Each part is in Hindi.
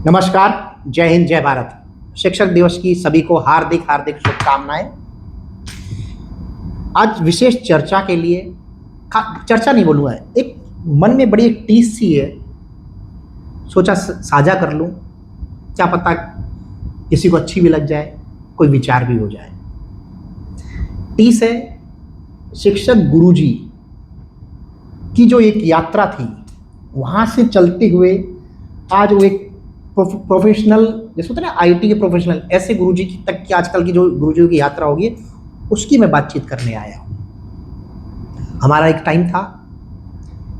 नमस्कार। जय हिंद, जय भारत। शिक्षक दिवस की सभी को हार्दिक हार्दिक शुभकामनाएं। आज विशेष चर्चा के लिए, चर्चा नहीं बोलूँगा, एक मन में बड़ी एक टीस सी है, सोचा साझा कर लूँ। क्या पता किसी को अच्छी भी लग जाए, कोई विचार भी हो जाए। टीस है शिक्षक गुरुजी की जो एक यात्रा थी, वहाँ से चलते हुए आज वो एक प्रोफेशनल, जैसे होता है ना आईटी के प्रोफेशनल, ऐसे गुरुजी की तक की आजकल की जो गुरुजी की यात्रा होगी, उसकी मैं बातचीत करने आया हूँ। हमारा एक टाइम था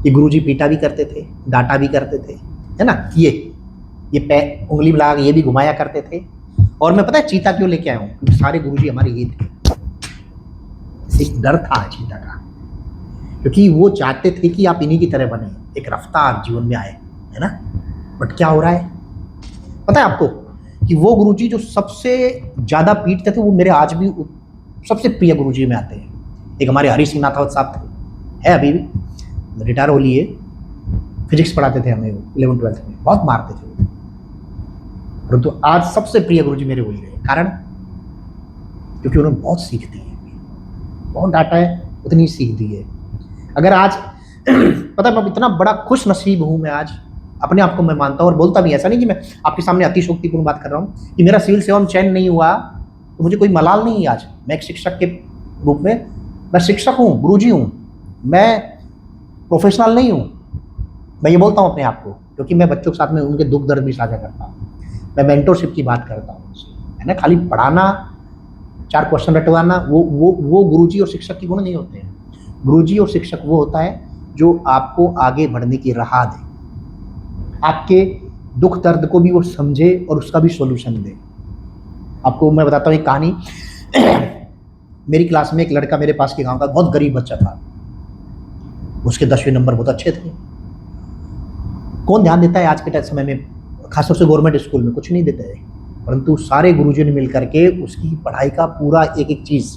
कि गुरुजी पीटा भी करते थे, डांटा भी करते थे, है ना। ये पैर उंगली मिला के ये भी घुमाया करते थे। और मैं पता है चीता क्यों लेके आया हूँ, क्योंकि सारे गुरुजी हमारे ये थे। एक डर था चीता का, क्योंकि वो चाहते थे कि आप इन्हीं की तरह बने, एक रफ्तार जीवन में आए, है ना। बट क्या हो रहा है पता है आपको, कि वो गुरुजी जो सबसे ज्यादा पीटते थे, वो मेरे आज भी सबसे प्रिय गुरुजी में आते हैं। एक हमारे हरी सिंह नाथावत साहब थे, है अभी भी, रिटायर हो लिए। फिजिक्स पढ़ाते थे हमें, 11th-12th में बहुत मारते थे वो, परंतु आज सबसे प्रिय गुरुजी मेरे वही रहे। कारण क्योंकि उन्होंने बहुत सीख दी है, बहुत डांटा है, उतनी सीख दी है। अगर आज पता है, मैं इतना बड़ा खुश नसीब हूं, मैं आज अपने आप को मैं मानता हूं और बोलता भी, ऐसा नहीं कि मैं आपके सामने अतिशोक्तिपूर्ण बात कर रहा हूं कि मेरा सिविल सेवा में चयन नहीं हुआ तो मुझे कोई मलाल नहीं है। आज मैं एक शिक्षक के रूप में, मैं शिक्षक हूं, गुरुजी हूं, मैं प्रोफेशनल नहीं हूं। मैं ये बोलता हूं अपने आप को, क्योंकि मैं बच्चों के साथ में उनके दुख दर्द भी साझा करता हूं। मैं मेंटरशिप की बात करता हूं उनसे, है ना। खाली पढ़ाना, 4 क्वेश्चन रटवाना, वो गुरुजी और शिक्षक की गुण नहीं होते हैं। गुरुजी और शिक्षक वो होता है जो आपको आगे बढ़ने की राह दे, आपके दुख दर्द को भी वो समझे और उसका भी सॉल्यूशन दे। आपको मैं बताता हूँ एक कहानी। मेरी क्लास में एक लड़का, मेरे पास के गांव का, बहुत गरीब बच्चा था। उसके 10वीं नंबर बहुत अच्छे थे। कौन ध्यान देता है आज के समय में, खासतौर से गवर्नमेंट स्कूल में कुछ नहीं देता है, परंतु सारे गुरुजी ने मिलकर के उसकी पढ़ाई का पूरा एक एक चीज,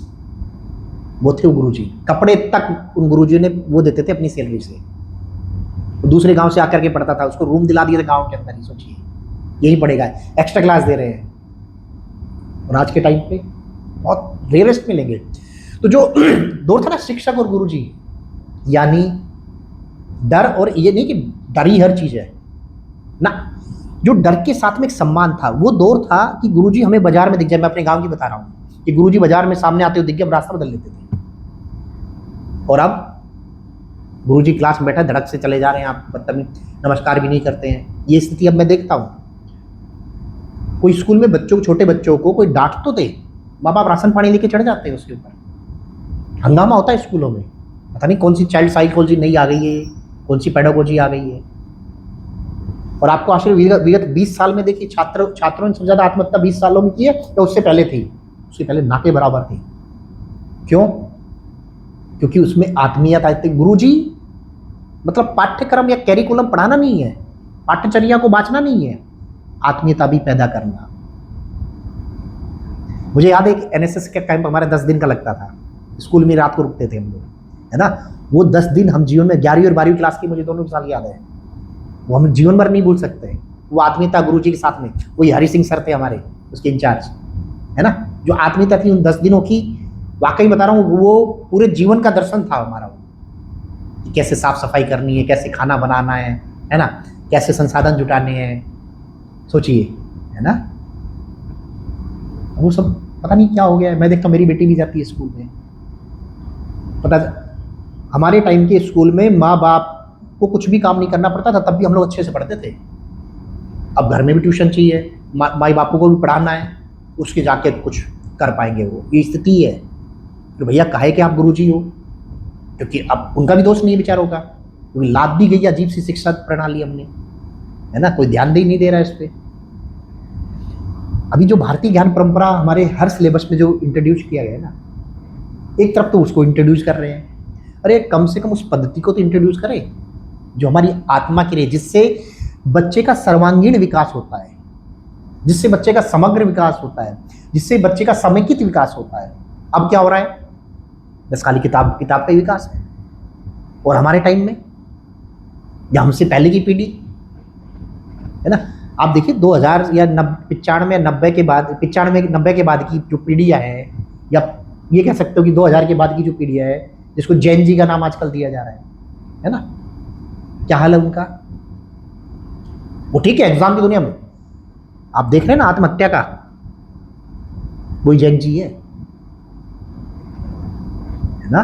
वो थे वो गुरुजी। कपड़े तक उन गुरुजी ने वो देते थे अपनी सैलरी से। दूसरे गांव से आकर के पढ़ता था, उसको रूम दिला दिया था गांव के अंदर ही, सोचिए यही पढ़ेगा, एक्स्ट्रा क्लास दे रहे हैं। और आज के टाइम पे बहुत रेयरेस्ट मिलेंगे। तो जो दौर था ना शिक्षक और गुरुजी, यानी डर, और ये नहीं कि डर ही हर चीज है ना, जो डर के साथ में एक सम्मान था। वो दौर था कि गुरुजी हमें बाजार में दिख जाए, मैं अपने गांव की बता रहा हूँ, कि गुरुजी बाजार में सामने आते हुए दिख गए, हम रास्ता बदल लेते थे। और अब गुरुजी क्लास में बैठा, धड़क से चले जा रहे हैं, आप बदतमीज, नमस्कार भी नहीं करते हैं। ये स्थिति अब मैं देखता हूँ। कोई स्कूल में बच्चों, छोटे बच्चों को कोई डांट तो दे, माँ बाप राशन पानी लेके चढ़ जाते हैं उसके ऊपर। हंगामा होता है स्कूलों में, पता नहीं कौन सी चाइल्ड साइकोलॉजी नई आ गई है, कौन सी पेडागोजी आ गई है। और आपको आश्चर्य, विगत 20 साल में देखिए, छात्रों ने सबसे ज्यादा आत्महत्या 20 सालों में की है, या उससे पहले थी? उससे पहले ना के बराबर थी। क्यों? क्योंकि उसमें आत्मीयता आई थी। गुरुजी मतलब पाठ्यक्रम या कैरिकुलम पढ़ाना नहीं है, पाठ्यचर्या को बांचना नहीं है, आत्मीयता भी पैदा करना। मुझे याद है एनएसएस का कैंप हमारा 10 दिन का लगता था, स्कूल में रात को रुकते थे हम लोग, है ना। वो 10 दिन हम जीवन में, 11वीं और 12वीं क्लास की मुझे दोनों साल याद है, वो हम जीवन भर नहीं भूल सकते। वो आत्मीयता गुरुजी के साथ में, वही हरि सिंह सर थे हमारे, उसके इंचार्ज, है ना। जो आत्मीयता थी उन 10 दिनों की, वाकई बता रहा हूँ, वो पूरे जीवन का दर्शन था हमारा। वो कैसे साफ सफाई करनी है, कैसे खाना बनाना है ना, कैसे संसाधन जुटाने हैं, सोचिए, है ना। वो सब पता नहीं क्या हो गया है। मैं देखता हूँ मेरी बेटी भी जाती है स्कूल में, पता, हमारे टाइम के स्कूल में माँ बाप को कुछ भी काम नहीं करना पड़ता था, तब भी हम लोग अच्छे से पढ़ते थे। अब घर में भी ट्यूशन चाहिए, माई बापू को भी पढ़ाना है, उसके जाके कुछ कर पाएंगे वो, ये स्थिति है। तो भैया काहे कि आप गुरुजी हो, क्योंकि अब उनका भी दोष नहीं है बेचारों का, क्योंकि लाद दी गई अजीब सी शिक्षा प्रणाली हमने, है ना। कोई ध्यान ही नहीं दे रहा है इस पे। अभी जो भारतीय ज्ञान परंपरा हमारे हर सिलेबस में जो इंट्रोड्यूस किया गया है ना, एक तरफ तो उसको इंट्रोड्यूस कर रहे हैं, अरे कम से कम उस पद्धति को तो इंट्रोड्यूस करें जो हमारी आत्मा के लिए, जिससे बच्चे का सर्वांगीण विकास होता है, जिससे बच्चे का समग्र विकास होता है, जिससे बच्चे का समेकित विकास होता है। अब क्या हो रहा है, बस खाली किताब का ही विकास है। और हमारे टाइम में या हमसे पहले की पीढ़ी, है ना, आप देखिए 2000 या 95 90 के बाद 95 90 के बाद की जो पीढ़ियां है, या ये कह सकते हो कि 2000 के बाद की जो पीढ़ियां है, जिसको जैन जी का नाम आजकल दिया जा रहा है ना, क्या हाल है उनका? वो ठीक है एग्जाम की दुनिया में, आप देख रहे हैं ना आत्महत्या का, वही जैन जी है ना।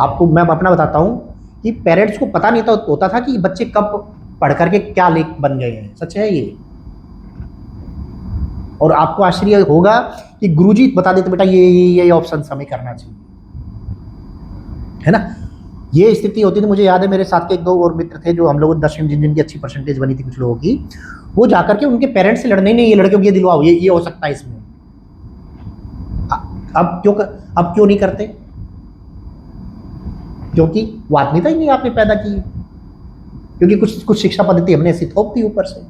आपको मैं अपना बताता हूं कि पेरेंट्स को पता नहीं होता था कि बच्चे कब पढ़ करके क्या लेख बन गए हैं, सच है ये। और आपको आश्चर्य होगा कि गुरुजी बता देते बेटा ये ऑप्शन हमें करना चाहिए, है ना। ये स्थिति होती थी। मुझे याद है मेरे साथ के एक दो और मित्र थे जो हम लोगों ने 10वीं जिनकी अच्छी परसेंटेज बनी थी कुछ लोगों की, वो जाकर के उनके पेरेंट्स से लड़ने, नहीं ये लड़कियों को ये दिलवाओ, ये हो सकता है इसमें। अब क्यों नहीं करते? क्योंकि वो आत्मीयता ही नहीं आपने पैदा की, क्योंकि कुछ शिक्षा पद्धति हमने ऐसी थोप दी ऊपर से,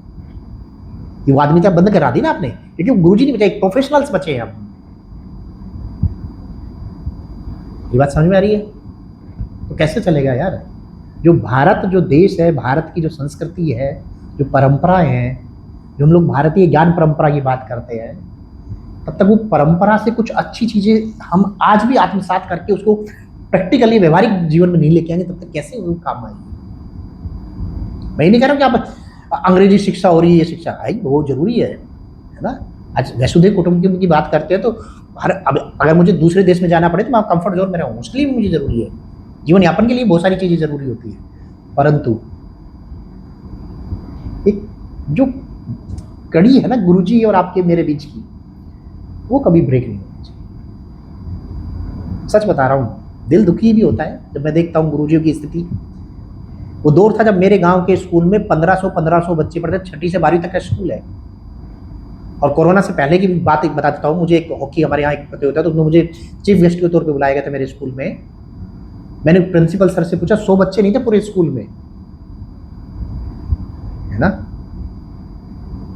ये वो आत्मीयता बंद करा दी ना आपने, क्योंकि गुरुजी नहीं बचे, प्रोफेशनल्स बचे हैं अब। ये बात समझ में आ रही है? तो कैसे चलेगा यार? जो भारत जो देश है, भारत की जो संस्कृति है, जो परंपराएं हैं, जो हम लोग भारतीय ज्ञान परंपरा की बात करते हैं, तब तक वो परंपरा से कुछ अच्छी चीजें हम आज भी आत्मसात करके उसको प्रैक्टिकली व्यवहारिक जीवन में नहीं लेके आएंगे, तब तक कैसे वो काम आएगी? मैं नहीं कह रहा हूं कि आप अंग्रेजी शिक्षा हो रही है, शिक्षा आई वो जरूरी है ना। आज वसुधैव कुटुंबकम की बात करते हैं तो अगर मुझे दूसरे देश में जाना पड़े तो मैं कंफर्ट जोन में रहूँ, उसके लिए भी मुझे जरूरी है, जीवन यापन के लिए बहुत सारी चीजें जरूरी होती है, परंतु एक जो कड़ी है ना गुरुजी और आपके मेरे बीच की, वो कभी ब्रेक नहीं होनी चाहिए। सच बता रहा हूं, दिल दुखी भी होता है जब मैं देखता हूं गुरुजियों की स्थिति। वो दौर था जब मेरे गांव के स्कूल में 1500 बच्चे पढ़ते, 6ठी से 12वीं तक का स्कूल है। और कोरोना से पहले की बात बता देता हूँ, मुझे एक हॉकी हमारे यहाँ एक प्रतियोगिता है, तो उसमें मुझे चीफ गेस्ट के तौर पे बुलाया गया था मेरे स्कूल में। मैंने प्रिंसिपल सर से पूछा, 100 बच्चे नहीं थे पूरे स्कूल में, है ना,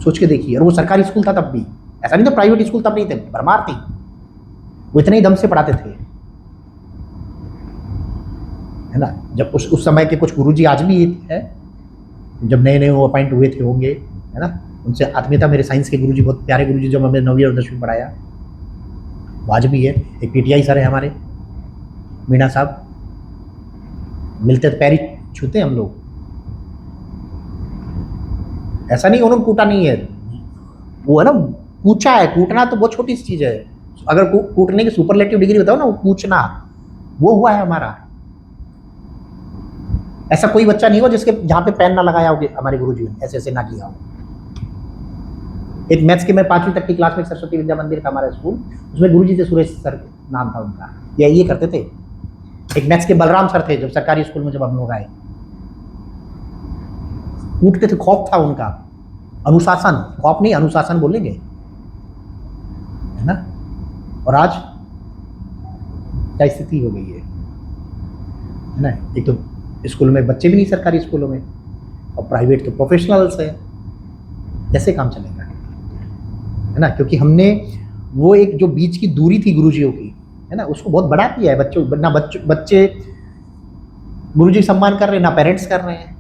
सोच के देखिए। और वो सरकारी स्कूल था तब भी, ऐसा नहीं था प्राइवेट स्कूल तब नहीं थे, भरमार थी, वो इतने ही दम से पढ़ाते थे, है ना। जब उस समय के कुछ गुरुजी आज भी है, जब नए नए वो अपॉइंट हुए थे होंगे, है ना, उनसे आत्मीयता। मेरे साइंस के गुरुजी बहुत प्यारे गुरुजी, जब हमने 9वीं और 10वीं पढ़ाया, वो आज भी है। एक पीटीआई सर है हमारे, मीणा साहब, मिलते तो पैर छूते हम लोग, ऐसा नहीं उन्होंने कूटा नहीं है, वो है ना पूछा है। कूटना तो बहुत छोटी सी चीज है, अगर कूटने की सुपरलेटिव डिग्री बताओ ना, वो पूछना, वो हुआ है हमारा। ऐसा कोई बच्चा नहीं हो जिसके जहां पे पेन ना लगाया हो हमारे गुरुजी ने, ऐसे ऐसे ना किया हो। एक मैथ्स के मैं 5वीं तक की क्लास में सरस्वती विद्या मंदिर था हमारा स्कूल, उसमें गुरुजी थे, सुरेश सर नाम था उनका, ये करते थे। एक मैथ्स के बलराम सर थे, जब सरकारी स्कूल में जब हम लोग आए, कूटते थे, खौफ था उनका, अनुशासन, खौफ नहीं अनुशासन बोलेंगे, है ना। और आज क्या स्थिति हो गई है ना। एक तो स्कूल में बच्चे भी नहीं सरकारी स्कूलों में, और प्राइवेट तो प्रोफेशनल्स है, कैसे काम चलेगा, है ना। क्योंकि हमने वो एक जो बीच की दूरी थी गुरुजियों की, है ना, उसको बहुत बढ़ा दिया है। बच्चे गुरुजी सम्मान कर रहे हैं ना, पेरेंट्स कर रहे हैं,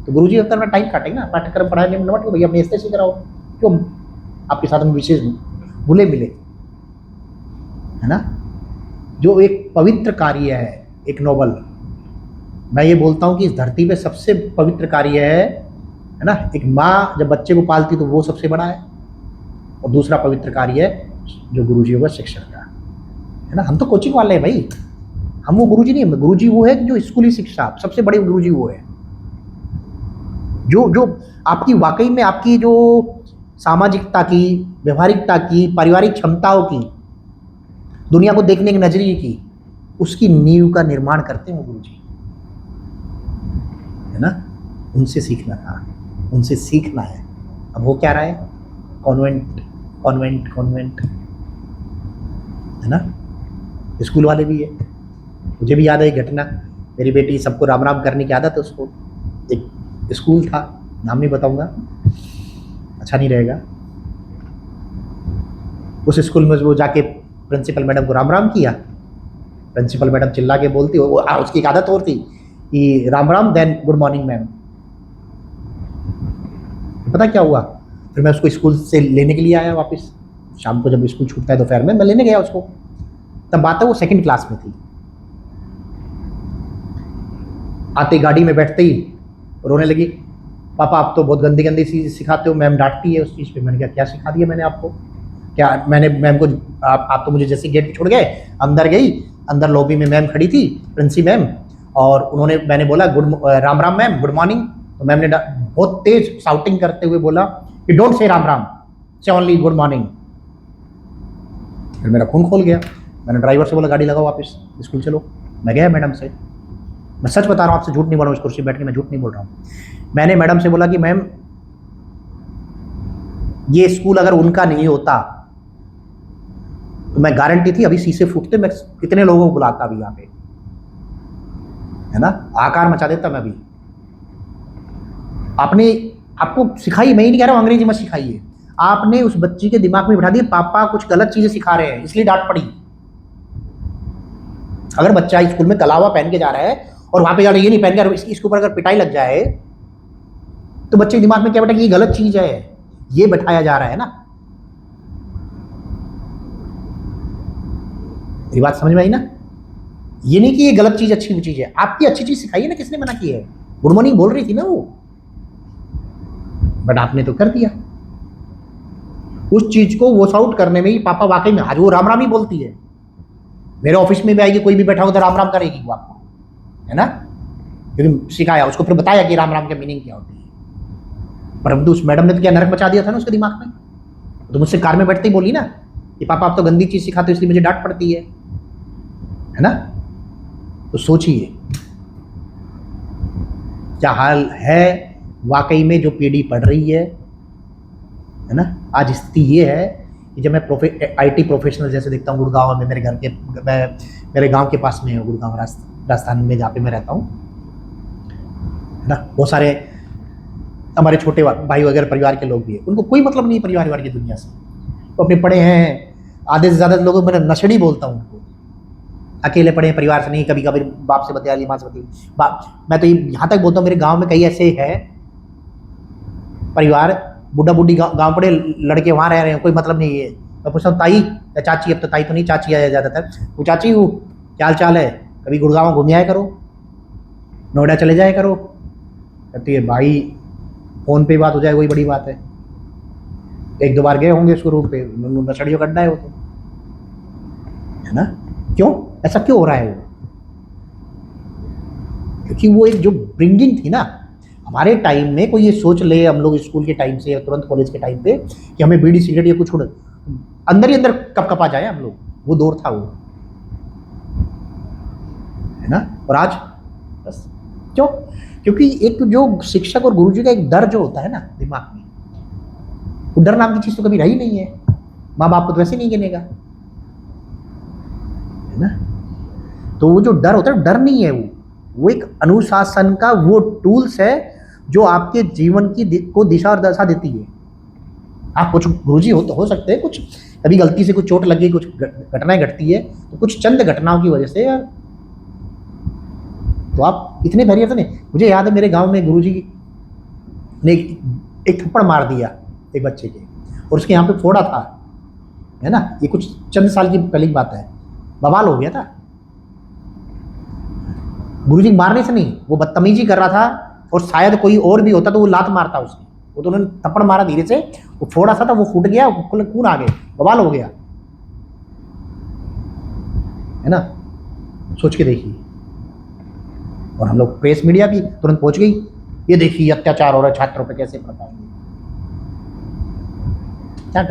तो गुरुजी अपना टाइम काटेंगे ना, पाठ्यक्रम पढ़ाने में नमट को भैया अपने से कराओ, क्यों आपके साथ में विशेष भूले मिले, है ना। जो एक पवित्र कार्य है, एक नोबल, मैं ये बोलता हूँ कि इस धरती पे सबसे पवित्र कार्य है ना, एक माँ जब बच्चे को पालती तो वो सबसे बड़ा है, और दूसरा पवित्र कार्य है जो गुरुजी का शिक्षण का, है ना। हम तो कोचिंग वाले हैं भाई, हम वो गुरुजी नहीं, गुरुजी वो है जो स्कूली शिक्षा, सबसे बड़े गुरुजी वो है जो आपकी वाकई में आपकी जो सामाजिकता की, व्यवहारिकता की, पारिवारिक क्षमताओं की, दुनिया को देखने के नजरिए की, उसकी नींव का निर्माण करते हैं गुरुजी, है ना। उनसे सीखना था, उनसे सीखना है। अब वो क्या रहा है, कॉन्वेंट कॉन्वेंट कॉन्वेंट, है ना। स्कूल वाले भी है। मुझे भी याद है एक घटना, मेरी बेटी सबको राम राम करने की आदत है उसको, एक स्कूल था, नाम नहीं बताऊंगा, अच्छा नहीं रहेगा। उस स्कूल में वो जाके प्रिंसिपल मैडम को राम राम किया, प्रिंसिपल मैडम चिल्ला के बोलती, उसकी एक आदत और थी कि Ram Ram then good morning ma'am, पता क्या हुआ, फिर मैं उसको स्कूल से लेने के लिए आया वापस। शाम को जब स्कूल छूटता है दोपहर में, मैं लेने गया उसको। तब बात है वो 2nd क्लास में थी। आते गाड़ी में बैठते ही रोने लगी, पापा आप तो बहुत गंदी गंदी चीज़ सिखाते हो, मैम डांटती है उस चीज़ पे। मैंने कहा क्या सिखा दिया मैंने आपको? क्या मैंने मैम को, आप तो मुझे जैसे गेट पे छोड़ गए, अंदर गई, अंदर लॉबी में मैम खड़ी थी, प्रिंसी मैम, और उन्होंने, मैंने बोला Ram Ram ma'am, good morning, तो मैम ने बहुत तेज शाउटिंग करते हुए बोला कि डोंट से राम राम, से ओनली गुड मॉर्निंग। फिर मेरा खून खोल गया। मैंने ड्राइवर से बोला गाड़ी लगाओ वापस, स्कूल चलो। मैं गया मैडम से, मैं सच बता रहा हूँ आपसे, झूठ नहीं बोल रहा हूँ, इस कुर्सी बैठ के मैं झूठ नहीं बोल रहा हूँ। मैंने मैडम से बोला कि मैम ये स्कूल अगर उनका नहीं होता तो मैं गारंटी थी अभी शीशे फूटते, मैं कितने लोगों को बुलाता अभी यहाँ पे, है ना, आकार मचा देता मैं अभी। आपने, आपको सिखाई, मैं ही नहीं कह रहा हूँ अंग्रेजी मत सिखाइए, आपने उस बच्ची के दिमाग में बिठा दिया पापा कुछ गलत चीजें सिखा रहे हैं, इसलिए डांट पड़ी। अगर बच्चा स्कूल में कलावा पहन के जा रहा है और वहां पे जा रहा है ये नहीं पहन के, इसके ऊपर अगर पिटाई लग जाए तो बच्चे के दिमाग में क्या बेटा कि ये गलत चीज है, ये बैठाया जा रहा है ना। ये बात समझ में आई ना? ये नहीं कि ये गलत चीज अच्छी चीज है, आपकी अच्छी चीज सिखाइए ना, किसने मना की है? गुड मॉर्निंग बोल रही थी ना वो, बट आपने तो कर दिया। उस चीज को वॉश आउट करने में ही पापा वाकई में आज वो राम राम ही बोलती है। मेरे ऑफिस में भी आएगी, कोई भी बैठा हो तो राम राम करेगी वो आपको, है ना, क्योंकि सिखाया उसको, फिर बताया कि राम राम का मीनिंग क्या होती है। परंतु उस मैडम ने तो क्या नरक मचा दिया था ना उसके दिमाग में। तो मुझसे कार में बैठते ही बोली ना कि पापा आप तो गंदी चीज सिखाते हो इसलिए मुझे डांट पड़ती है ना। तो सोचिए क्या हाल है वाकई में जो पीढ़ी पढ़ रही है ना। आज स्थिति ये है कि जब मैं आईटी प्रोफेशनल जैसे देखता हूँ गुड़गांव में, मेरे घर के, मैं मेरे गांव के पास में है गुड़गांव, राजस्थान में जहाँ पे मैं रहता हूँ, है ना। बहुत सारे हमारे छोटे भाई वगैरह परिवार के लोग भी हैं, उनको कोई मतलब नहीं है परिवार की दुनिया से, वो अपने पढ़े हैं। आधे से ज़्यादा लोगों को मैं नशेड़ी बोलता हूँ उनको, अकेले पढ़े हैं, परिवार से नहीं, कभी कभी बाप से बतिया ली, माँ से बतिया। मैं तो यहाँ तक बोलता हूँ मेरे गाँव में कई ऐसे है परिवार, बुढ़ा बुढ़ी गाँव पड़े, लड़के वहाँ रह रहे हैं, कोई मतलब नहीं है। मैं पूछता हूँ ताई या चाची, अब तो ताई तो नहीं, चाची है ज़्यादातर, वो चाची वो क्या हाल चाल है, कभी गुड़गांव घूम आया करो, नोएडा चले जाए करो। कहती है भाई फ़ोन पे बात हो जाए वही बड़ी बात है, 1-2 बार गए होंगे उसको रूम पे, नशड़ियों का अड्डा है वो तो, है ना। क्यों ऐसा क्यों हो रहा है वो? क्योंकि वो एक जो ब्रिंगिंग थी ना, हमारे टाइम में कोई ये सोच ले, हम लोग स्कूल के टाइम से या तुरंत कॉलेज के टाइम पे कि हमें बीड़ी सिगरेट या कुछ अंदर ही अंदर कप आ जाए हम लोग, वो दौर था वो, है ना। और आज बस क्यों? क्योंकि एक जो शिक्षक और गुरुजी का एक डर जो होता है ना दिमाग में, वो डर नाम की चीज तो कभी रही नहीं है। माँ बाप को तो वैसे नहीं गिनेगा, है ना। तो वो जो डर होता है, डर नहीं है वो एक अनुशासन का वो टूल्स है जो आपके जीवन की को दिशा और दशा देती है। आप कुछ गुरुजी हो सकते हैं, कुछ कभी गलती से कुछ चोट लगी, कुछ घटनाएं घटती है, तो कुछ चंद घटनाओं की वजह से यार तो आप इतने धैर्य तो नहीं। मुझे याद है मेरे गांव में गुरुजी ने एक थप्पड़ मार दिया एक बच्चे के, और उसके यहाँ पे फोड़ा था, है ना। ये कुछ चंद साल की पहले की बात है, बवाल हो गया था। गुरुजी मारने से नहीं, वो बदतमीजी कर रहा था, और शायद कोई और भी होता तो वो लात मारता उसने, वो तो उन्होंने थप्पड़ मारा धीरे से, वो फोड़ा सा था, वो फूट गया, खून आ गया, बवाल हो गया, है ना। सोच के देखिए। और हम लोग प्रेस मीडिया भी तुरंत पहुंच गई, ये देखिए अत्याचार हो रहा है छात्रों पे, कैसे पढ़ता है,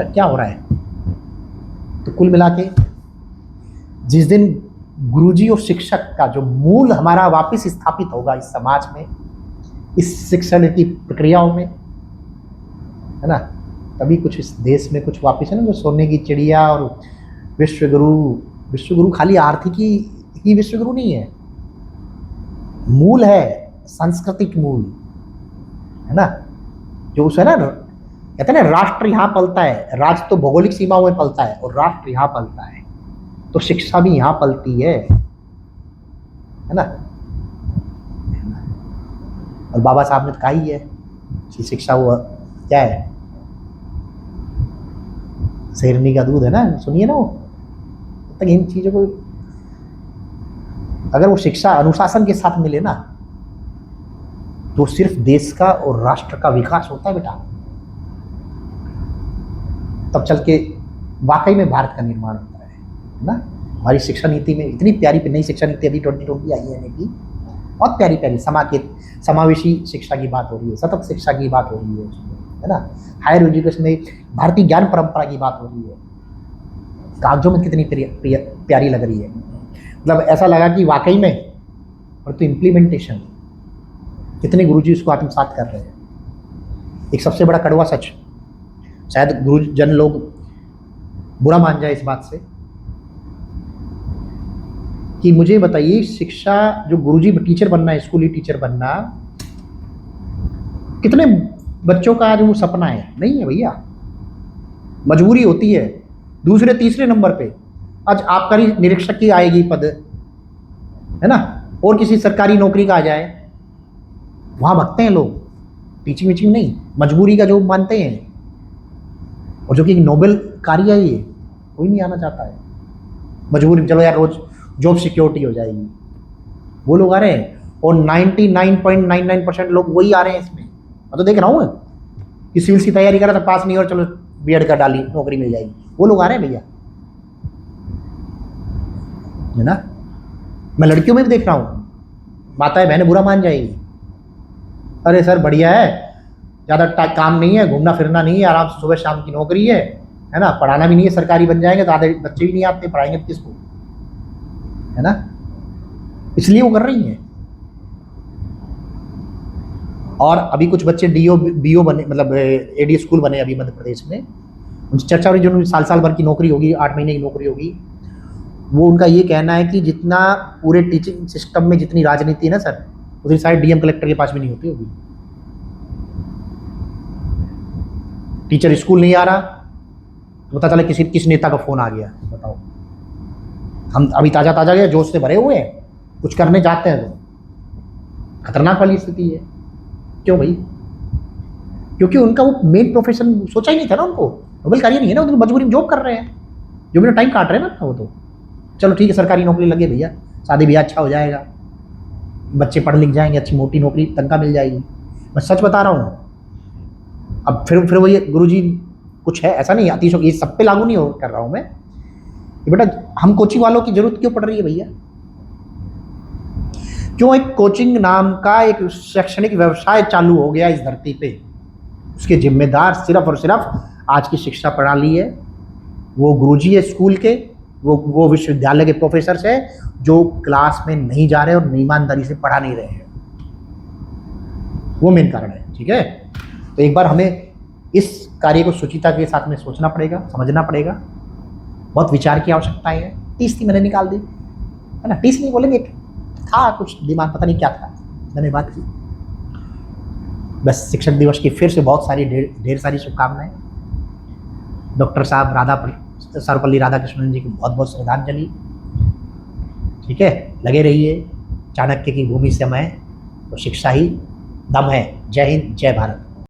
क्या हो रहा है। तो कुल मिला के जिस दिन गुरुजी और शिक्षक का जो मूल हमारा वापस स्थापित होगा इस समाज में, इस शिक्षण की प्रक्रियाओं में, है ना, तभी कुछ इस देश में कुछ वापस है ना, जो सोने की चिड़िया और विश्वगुरु खाली आर्थिक ही विश्वगुरु नहीं है, मूल है, सांस्कृतिक मूल, है ना। जो उसे ना कहते हैं ना, राष्ट्र यहाँ पलता है, राज तो भौगोलिक सीमाओं में पलता है और राष्ट्र यहाँ पलता है, तो शिक्षा भी यहाँ पलती है ना। और बाबा साहब ने तो कहा ही है कि शिक्षा वो क्या है, शेरनी का दूध है ना, सुनिए ना वो। तक इन चीजों को अगर वो शिक्षा अनुशासन के साथ मिले ना, तो सिर्फ देश का और राष्ट्र का विकास होता है बेटा। तब चल के वाकई में भारत का निर्माण होता है ना। हमारी शिक्षा नीति में इतनी प्यारी नई शिक्षा नीति अभी 2020 आई है की, बहुत प्यारी प्यारी समावेशी शिक्षा की बात हो रही है, सतत शिक्षा की बात हो रही है ना। हायर एजुकेशन में भारतीय ज्ञान परंपरा की बात हो रही है, कागजों में कितनी प्यारी लग रही है। मतलब ऐसा लगा कि वाकई में, और तो इम्प्लीमेंटेशन कितने गुरुजी उसको आत्मसात कर रहे हैं। एक सबसे बड़ा कड़वा सच, शायद गुरुजन लोग बुरा मान जाए इस बात से, कि मुझे बताइए शिक्षा जो गुरुजी टीचर बनना है, स्कूली टीचर बनना, कितने बच्चों का आज वो सपना है? नहीं है भैया, मजबूरी होती है। दूसरे तीसरे नंबर पे आज आबकारी निरीक्षक की आएगी पद, है ना, और किसी सरकारी नौकरी का आ जाए, वहां भगते हैं लोग, टीचिंग वीचिंग नहीं, मजबूरी का जो मानते हैं। और जो कि नोबेल कार्य है, ये कोई नहीं आना चाहता है। मजबूरी, चलो यार रोज जॉब सिक्योरिटी हो जाएगी, वो लोग आ रहे हैं। और 99.99% लोग वही आ रहे हैं इसमें। मैं तो देख रहा हूँ कि सिविल की तैयारी करा था, पास नहीं, और चलो बीएड का डाली, नौकरी मिल जाएगी, वो लोग आ रहे हैं भैया, है ना। मैं लड़कियों में भी देख रहा हूँ, माताएं बहनें बुरा मान जाएगी, अरे सर बढ़िया है, ज़्यादा काम नहीं है, घूमना फिरना नहीं है, आराम से सुबह शाम की नौकरी है ना, पढ़ाना भी नहीं है, सरकारी बन जाएंगे तो आधे बच्चे भी नहीं आते, पढ़ाएंगे किसको, है ना। इसलिए वो कर रही हैं। और अभी कुछ बच्चे बीओ बने, मतलब एडी स्कूल बने अभी मध्य प्रदेश में, उनसे चर्चा हो रही, जो साल भर की नौकरी होगी, 8 महीने की नौकरी होगी, वो उनका ये कहना है कि जितना पूरे टीचिंग सिस्टम में जितनी राजनीति है ना सर, उतनी सारी डीएम कलेक्टर के पास भी नहीं होती होगी। टीचर स्कूल नहीं आ रहा तो पता चला किस नेता का फोन आ गया, बताओ। हम अभी ताजा गए, जोश से भरे हुए हैं, कुछ करने जाते हैं तो खतरनाक वाली स्थिति है। क्यों भाई? क्योंकि उनका वो मेन प्रोफेशन सोचा ही नहीं था ना, उनको नोबेल कार्य नहीं है ना, उनको मजबूरी में जॉब कर रहे हैं, जो मेरा टाइम काट रहे हैं ना वो। तो चलो ठीक है, सरकारी नौकरी लगे भैया, शादी ब्याह अच्छा हो जाएगा, बच्चे पढ़ लिख जाएंगे, अच्छी मोटी नौकरी, तनख्वाह मिल जाएगी। मैं सच बता रहा हूँ। अब फिर वो ये गुरुजी कुछ है ऐसा नहीं, अतिशोक ये सब पे लागू नहीं कर रहा हूँ मैं, कि बेटा हम कोचिंग वालों की जरूरत क्यों पड़ रही है भैया? क्यों एक कोचिंग नाम का एक शैक्षणिक व्यवसाय चालू हो गया इस धरती पे? उसके जिम्मेदार सिर्फ और सिर्फ आज की शिक्षा प्रणाली है, वो गुरुजी है स्कूल के, वो विश्वविद्यालय के प्रोफेसर है, जो क्लास में नहीं जा रहे और ईमानदारी से पढ़ा नहीं रहे हैं, वो मेन कारण है। ठीक है, तो एक बार हमें इस कार्य को सुचिता के साथ में सोचना पड़ेगा, समझना पड़ेगा, बहुत विचार की आवश्यकता है। 30 थी मैंने निकाल दी, है ना, 30 नहीं बोलेंगे, था कुछ दिमाग, पता नहीं क्या था, मैंने बात की। बस शिक्षक दिवस की फिर से बहुत सारी ढेर सारी शुभकामनाएं। डॉक्टर साहब सर्वपल्ली राधाकृष्णन जी की बहुत बहुत श्रद्धांजलि। ठीक है, लगे रहिए, चाणक्य की भूमि से मैं, तो शिक्षा ही दम है। जय हिंद, जय भारत।